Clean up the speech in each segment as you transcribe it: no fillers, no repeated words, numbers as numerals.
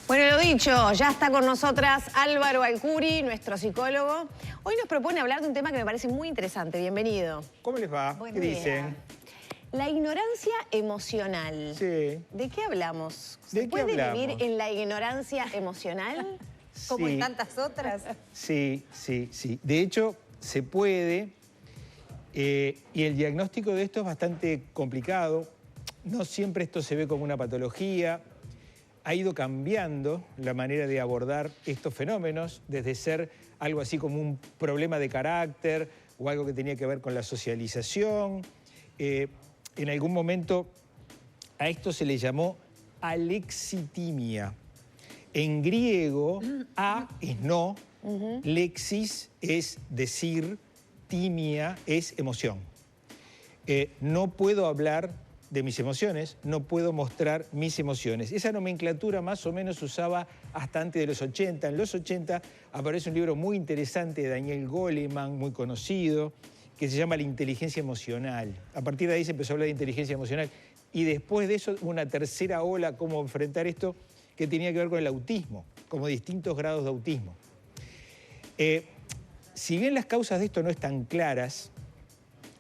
Bueno, lo dicho, ya está con nosotras Álvaro Alcuri, nuestro psicólogo. Hoy nos propone hablar de un tema que me parece muy interesante. Bienvenido. ¿Cómo les va? Buen ¿Qué día. dicen? La ignorancia emocional. Sí. ¿De qué hablamos? ¿De ¿Se qué puede hablamos? vivir en la ignorancia emocional? Como en tantas otras. Sí. De hecho, se puede. Y el diagnóstico de esto es bastante complicado. No siempre esto se ve como una patología. Ha ido cambiando la manera de abordar estos fenómenos, desde ser algo así como un problema de carácter o algo que tenía que ver con la socialización. En algún momento a esto se le llamó alexitimia. En griego, a es no, lexis es decir, timia es emoción. No puedo hablar de mis emociones, no puedo mostrar mis emociones. Esa nomenclatura más o menos se usaba hasta antes de los 80. En los 80 aparece un libro muy interesante de Daniel Goleman, muy conocido, que se llama La inteligencia emocional. A partir de ahí se empezó a hablar de inteligencia emocional. Y después de eso, una tercera ola, cómo enfrentar esto, que tenía que ver con el autismo, como distintos grados de autismo. Si bien las causas de esto no están claras,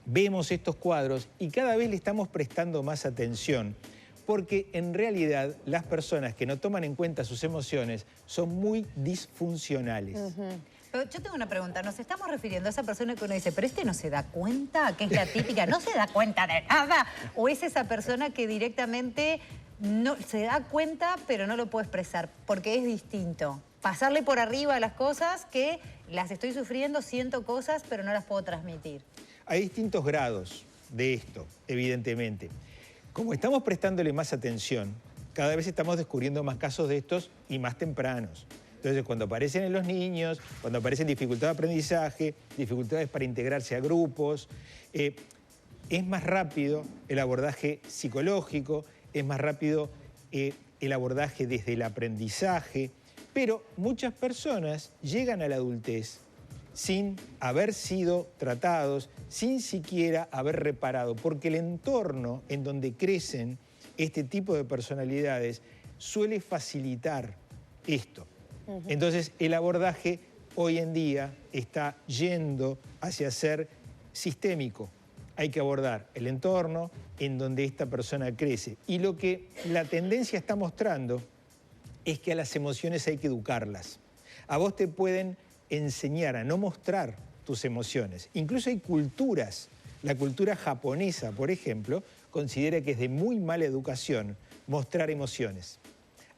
vemos estos cuadros y cada vez le estamos prestando más atención, porque en realidad las personas que no toman en cuenta sus emociones son muy disfuncionales. Pero yo tengo una pregunta, ¿nos estamos refiriendo a esa persona que uno dice, pero este no se da cuenta, que es la típica, no se da cuenta de nada? ¿O es esa persona que directamente no se da cuenta pero no lo puede expresar porque es distinto? Pasarle por arriba a las cosas que las estoy sufriendo, siento cosas pero no las puedo transmitir. Hay distintos grados de esto, evidentemente. Como estamos prestándole más atención, cada vez estamos descubriendo más casos de estos y más tempranos. Entonces, cuando aparecen en los niños, cuando aparecen dificultades de aprendizaje, dificultades para integrarse a grupos, es más rápido el abordaje psicológico, es más rápido el abordaje desde el aprendizaje, pero muchas personas llegan a la adultez sin haber sido tratados, sin siquiera haber reparado, porque el entorno en donde crecen este tipo de personalidades suele facilitar esto. Entonces, el abordaje hoy en día está yendo hacia ser sistémico. Hay que abordar el entorno en donde esta persona crece. Y lo que la tendencia está mostrando es que a las emociones hay que educarlas. A vos te pueden enseñar a no mostrar tus emociones. Incluso hay culturas, la cultura japonesa, por ejemplo, considera que es de muy mala educación mostrar emociones.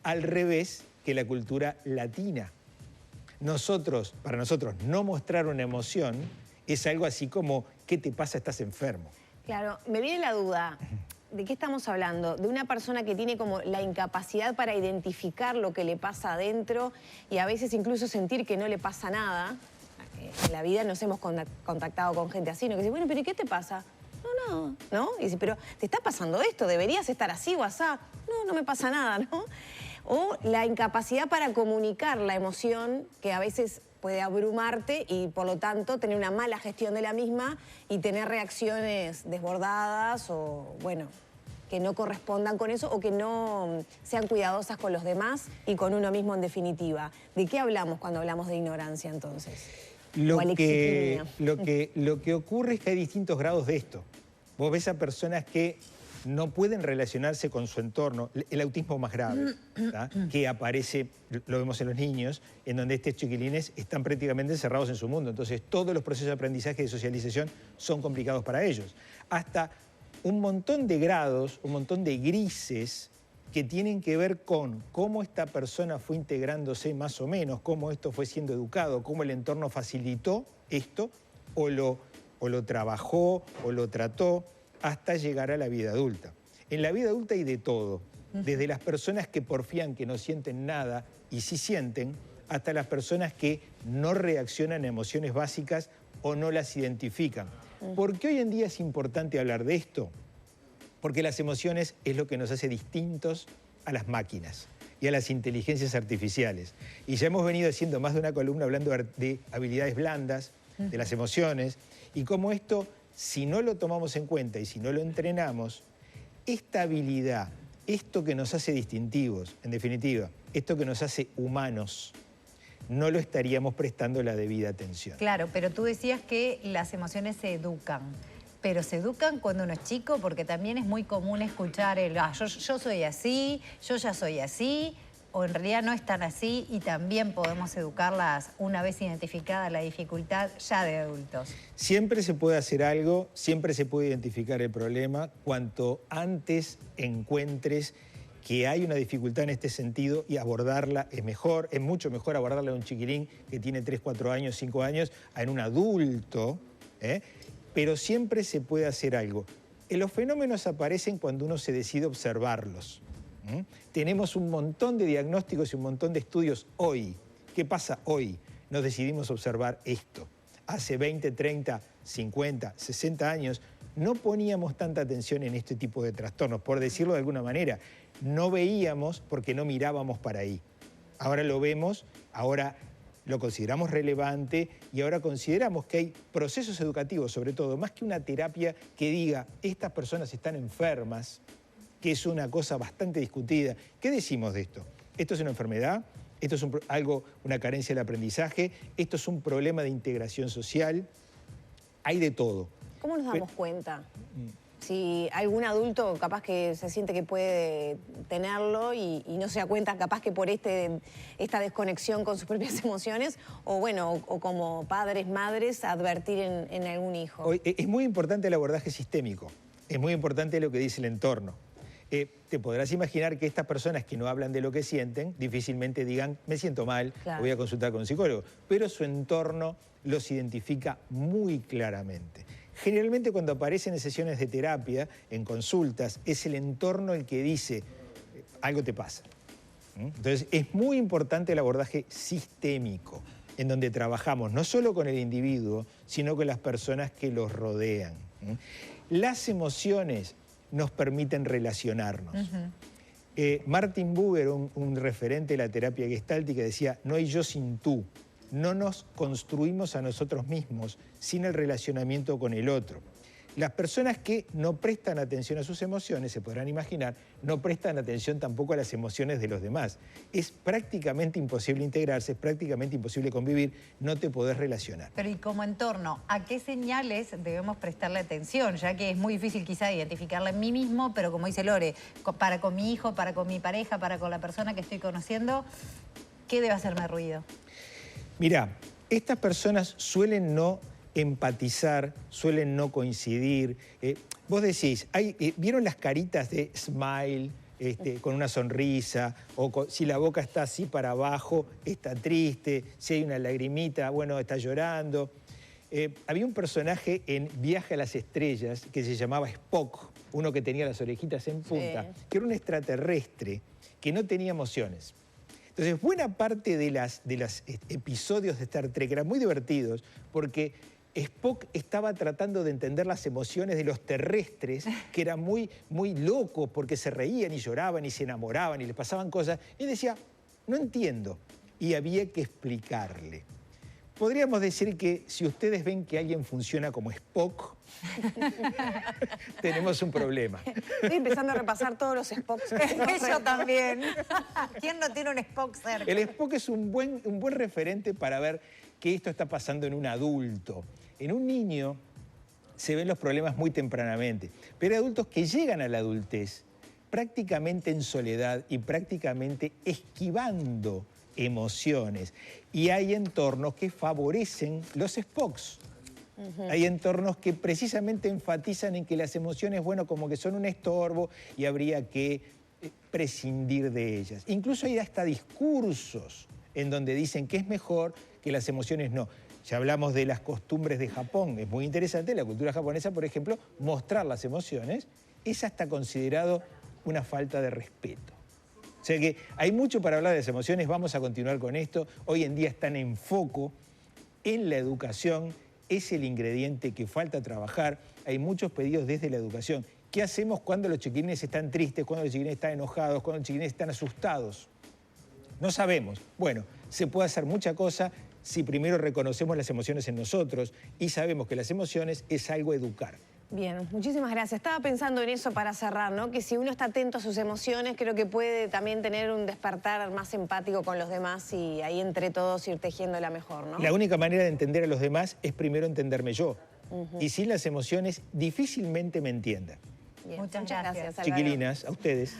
Al revés que la cultura latina. Para nosotros, no mostrar una emoción es algo así como, ¿qué te pasa? Estás enfermo. Claro, me viene la duda. ¿De qué estamos hablando? ¿De una persona que tiene como la incapacidad para identificar lo que le pasa adentro y a veces incluso sentir que no le pasa nada? En la vida nos hemos contactado con gente así, ¿no? Que dice, bueno, ¿pero y qué te pasa? ¿No? Y dice, pero ¿te está pasando esto? ¿Deberías estar así o asá? No me pasa nada, ¿no? O la incapacidad para comunicar la emoción que a veces puede abrumarte y por lo tanto tener una mala gestión de la misma y tener reacciones desbordadas o, bueno, que no correspondan con eso o que no sean cuidadosas con los demás y con uno mismo en definitiva. ¿De qué hablamos cuando hablamos de ignorancia entonces? Lo que ocurre es que hay distintos grados de esto. Vos ves a personas que no pueden relacionarse con su entorno, el autismo más grave, ¿tá? Que aparece, lo vemos en los niños, en donde estos chiquilines están prácticamente encerrados en su mundo. Entonces, todos los procesos de aprendizaje y de socialización son complicados para ellos. Hasta un montón de grados, un montón de grises que tienen que ver con cómo esta persona fue integrándose más o menos, cómo esto fue siendo educado, cómo el entorno facilitó esto, o lo trabajó, o lo trató, hasta llegar a la vida adulta. En la vida adulta hay de todo, desde las personas que porfían que no sienten nada y sí sienten, hasta las personas que no reaccionan a emociones básicas o no las identifican. ¿Por qué hoy en día es importante hablar de esto? Porque las emociones es lo que nos hace distintos a las máquinas y a las inteligencias artificiales. Y ya hemos venido haciendo más de una columna hablando de habilidades blandas, de las emociones, y cómo esto, si no lo tomamos en cuenta y si no lo entrenamos, esta habilidad, esto que nos hace distintivos, en definitiva, esto que nos hace humanos, no lo estaríamos prestando la debida atención. Claro, pero tú decías que las emociones se educan. Pero se educan cuando uno es chico, porque también es muy común escuchar yo soy así, yo ya soy así, o en realidad no es tan así y también podemos educarlas una vez identificada la dificultad ya de adultos. Siempre se puede hacer algo, siempre se puede identificar el problema. Cuanto antes encuentres que hay una dificultad en este sentido y abordarla es mejor, es mucho mejor abordarla en un chiquilín que tiene 3, 4 años, 5 años, a en un adulto, pero siempre se puede hacer algo. Los fenómenos aparecen cuando uno se decide observarlos. Tenemos un montón de diagnósticos y un montón de estudios hoy. ¿Qué pasa hoy? Nos decidimos observar esto. Hace 20, 30, 50, 60 años no poníamos tanta atención en este tipo de trastornos, por decirlo de alguna manera. No veíamos porque no mirábamos para ahí. Ahora lo vemos, ahora lo consideramos relevante y ahora consideramos que hay procesos educativos, sobre todo, más que una terapia que diga, estas personas están enfermas, que es una cosa bastante discutida. ¿Qué decimos de esto? ¿Esto es una enfermedad? ¿Esto es una carencia del aprendizaje? ¿Esto es un problema de integración social? Hay de todo. ¿Cómo nos damos cuenta? Si algún adulto capaz que se siente que puede tenerlo y no se da cuenta capaz que por esta desconexión con sus propias emociones, o bueno, o como padres, madres, advertir en algún hijo. Es muy importante el abordaje sistémico, es muy importante lo que dice el entorno. Te podrás imaginar que estas personas que no hablan de lo que sienten difícilmente digan, me siento mal, claro, voy a consultar con un psicólogo, pero su entorno los identifica muy claramente. Generalmente cuando aparecen en sesiones de terapia, en consultas, es el entorno el que dice, algo te pasa. Entonces es muy importante el abordaje sistémico, en donde trabajamos no solo con el individuo, sino con las personas que los rodean. Las emociones nos permiten relacionarnos. Martin Buber, un referente de la terapia gestáltica, decía, no hay yo sin tú. No nos construimos a nosotros mismos sin el relacionamiento con el otro. Las personas que no prestan atención a sus emociones, se podrán imaginar, no prestan atención tampoco a las emociones de los demás. Es prácticamente imposible integrarse, es prácticamente imposible convivir, no te podés relacionar. Pero y como entorno, ¿a qué señales debemos prestarle atención? Ya que es muy difícil quizá identificarla en mí mismo, pero como dice Lore, para con mi hijo, para con mi pareja, para con la persona que estoy conociendo, ¿qué debe hacerme ruido? Mirá, estas personas suelen no empatizar, suelen no coincidir. Vos decís, ¿vieron las caritas de smile, con una sonrisa? O si la boca está así para abajo, está triste. Si hay una lagrimita, bueno, está llorando. Había un personaje en Viaje a las Estrellas que se llamaba Spock, uno que tenía las orejitas en punta, sí, que era un extraterrestre que no tenía emociones. Entonces, buena parte de los episodios de Star Trek eran muy divertidos porque Spock estaba tratando de entender las emociones de los terrestres, que eran muy, muy locos porque se reían y lloraban y se enamoraban y les pasaban cosas. Y decía, no entiendo. Y había que explicarle. Podríamos decir que si ustedes ven que alguien funciona como Spock, tenemos un problema. Estoy empezando a repasar todos los Spocks. Yo también. ¿Quién no tiene un Spock cerca? El Spock es un buen referente para ver que esto está pasando en un adulto. En un niño se ven los problemas muy tempranamente, pero hay adultos que llegan a la adultez prácticamente en soledad y prácticamente esquivando emociones. Y hay entornos que favorecen los Spocks. Hay entornos que precisamente enfatizan en que las emociones, bueno, como que son un estorbo y habría que prescindir de ellas. Incluso hay hasta discursos en donde dicen que es mejor que las emociones no. Ya hablamos de las costumbres de Japón, es muy interesante, la cultura japonesa, por ejemplo, mostrar las emociones es hasta considerado una falta de respeto. O sea que hay mucho para hablar de las emociones, vamos a continuar con esto. Hoy en día están en foco en la educación, es el ingrediente que falta trabajar. Hay muchos pedidos desde la educación. ¿Qué hacemos cuando los chiquilines están tristes, cuando los chiquilines están enojados, cuando los chiquilines están asustados? No sabemos. Bueno, se puede hacer mucha cosa si primero reconocemos las emociones en nosotros y sabemos que las emociones es algo a educar. Bien, muchísimas gracias. Estaba pensando en eso para cerrar, ¿no? Que si uno está atento a sus emociones, creo que puede también tener un despertar más empático con los demás y ahí entre todos ir tejiéndola mejor, ¿no? La única manera de entender a los demás es primero entenderme yo. Y sin las emociones difícilmente me entiendan. Bien, Muchas gracias. Álvaro. Chiquilinas, a ustedes.